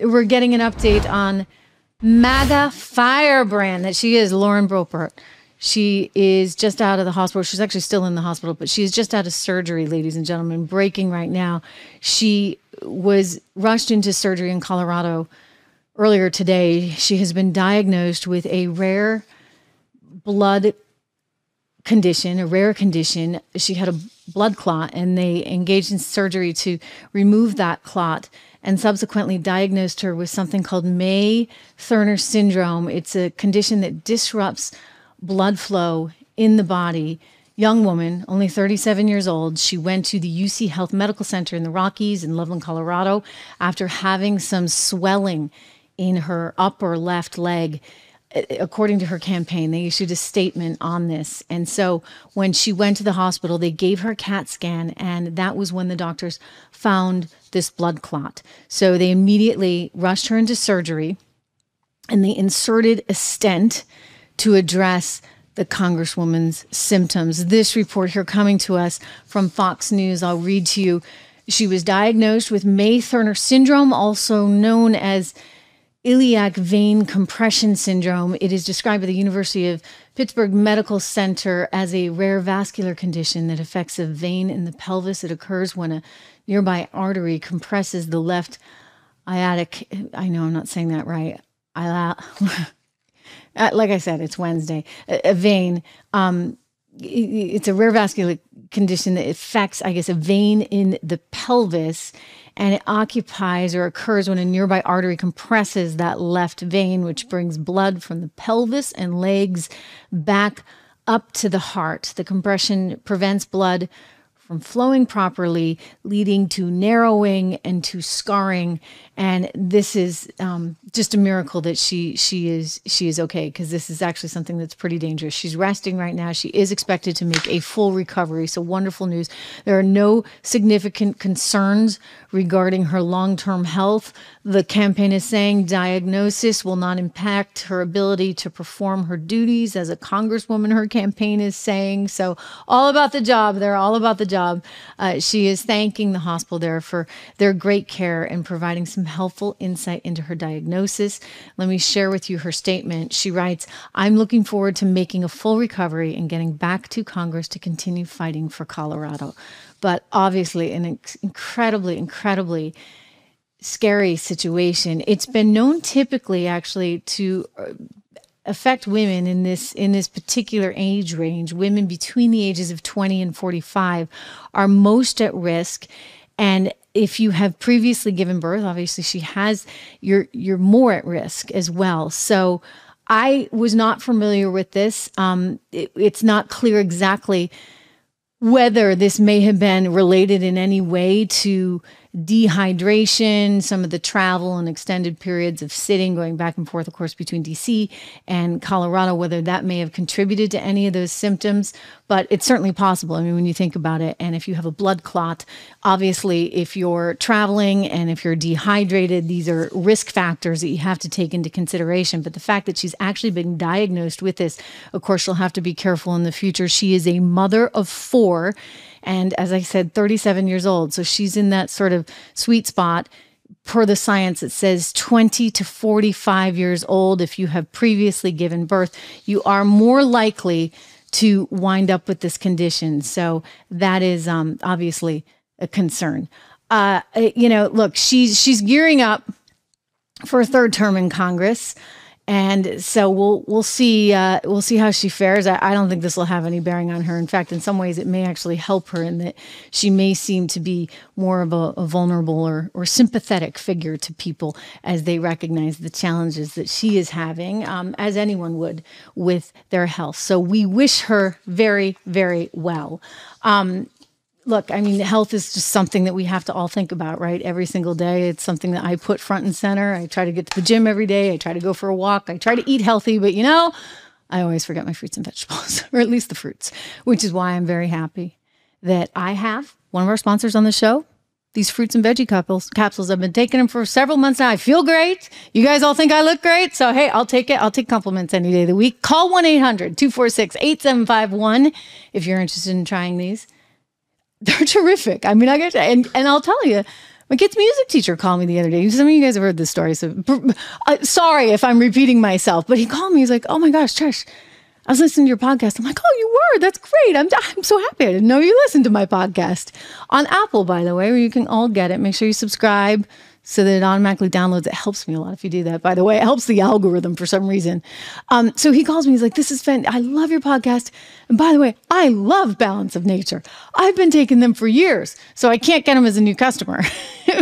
we're getting an update on MAGA firebrand that she is, Lauren Boebert. She is just out of the hospital. She's actually still in the hospital, but she is just out of surgery, ladies and gentlemen, breaking right now. She was rushed into surgery in Colorado earlier today. She has been diagnosed with a rare blood condition, a rare condition. She had a blood clot, and they engaged in surgery to remove that clot and subsequently diagnosed her with something called May-Thurner syndrome. It's a condition that disrupts blood flow in the body. Young woman, only 37 years old. She went to the UCHealth Medical Center in the Rockies in Loveland, Colorado, after having some swelling in her upper left leg. According to her campaign, they issued a statement on this. And so when she went to the hospital, they gave her a CAT scan, and that was when the doctors found this blood clot. So they immediately rushed her into surgery, and they inserted a stent to address the Congresswoman's symptoms. This report here coming to us from Fox News, I'll read to you. She was diagnosed with May-Thurner syndrome, also known as iliac vein compression syndrome. It is described by the University of Pittsburgh Medical Center as a rare vascular condition that affects a vein in the pelvis. It occurs when a nearby artery compresses the left iliac. I know I'm not saying that right. Like I said, it's Wednesday. A vein. It's a rare vascular condition that affects, I guess, a vein in the pelvis, and it occupies or occurs when a nearby artery compresses that left vein, which brings blood from the pelvis and legs back up to the heart. The compression prevents blood from flowing properly, leading to narrowing and to scarring. And this is just a miracle that she is okay, because this is actually something that's pretty dangerous. She's resting right now. She is expected to make a full recovery. So wonderful news. There are no significant concerns regarding her long-term health. The campaign is saying diagnosis will not impact her ability to perform her duties as a congresswoman, her campaign is saying. So all about the job. They're all about the job. She is thanking the hospital there for their great care and providing some helpful insight into her diagnosis. Let me share with you her statement. She writes, "I'm looking forward to making a full recovery and getting back to Congress to continue fighting for Colorado." But obviously an incredibly scary situation. It's been known typically actually to affect women in this particular age range. Women between the ages of 20 and 45 are most at risk. And if you have previously given birth, obviously she has, you're more at risk as well. So I was not familiar with this. It's not clear exactly whether this may have been related in any way to dehydration, some of the travel and extended periods of sitting, going back and forth, of course, between DC and Colorado, whether that may have contributed to any of those symptoms. But it's certainly possible. I mean, when you think about it, and if you have a blood clot, obviously, if you're traveling and if you're dehydrated, these are risk factors that you have to take into consideration. But the fact that she's actually been diagnosed with this, of course, she'll have to be careful in the future. She is a mother of 4. And as I said, 37 years old. So she's in that sort of sweet spot. Per the science, it says 20 to 45 years old. If you have previously given birth, you are more likely to wind up with this condition. So that is obviously a concern. Look, she's gearing up for a third term in Congress. And so we'll see how she fares. I don't think this will have any bearing on her. In fact, in some ways, it may actually help her in that she may seem to be more of a vulnerable or sympathetic figure to people as they recognize the challenges that she is having, as anyone would with their health. So we wish her very, very well. Look, I mean, health is just something that we have to all think about, right? Every single day. It's something that I put front and center. I try to get to the gym every day. I try to go for a walk. I try to eat healthy, but I always forget my fruits and vegetables, or at least the fruits, which is why I'm very happy that I have one of our sponsors on the show. These fruits and veggie capsules. I've been taking them for several months now. I feel great. You guys all think I look great. So, hey, I'll take it. I'll take compliments any day of the week. Call 1-800-246-8751 if you're interested in trying these. They're terrific. I mean, and I'll tell you, My kid's music teacher called me the other day. Some of you guys have heard this story, so sorry if I'm repeating myself, but he called me. He's like, oh my gosh, Trish, I was listening to your podcast. I'm like, oh, you were? That's great. I'm so happy. I didn't know you listened to my podcast. On Apple, by the way, where you can all get it. Make sure you subscribe so that it automatically downloads. It helps me a lot if you do that, by the way. It helps the algorithm for some reason. So he calls me. He's like, this is I love your podcast. And by the way, I love Balance of Nature. I've been taking them for years, so I can't get them as a new customer.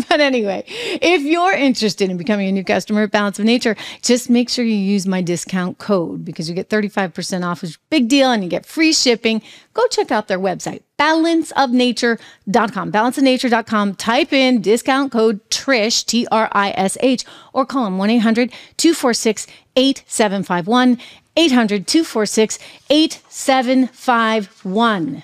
But anyway, if you're interested in becoming a new customer at Balance of Nature, just make sure you use my discount code because you get 35% off, which is a big deal, and you get free shipping. Go check out their website, balanceofnature.com. Balanceofnature.com. Type in discount code TRISH, TRISH, or call them 1-800-246-8751, 800-246-8751.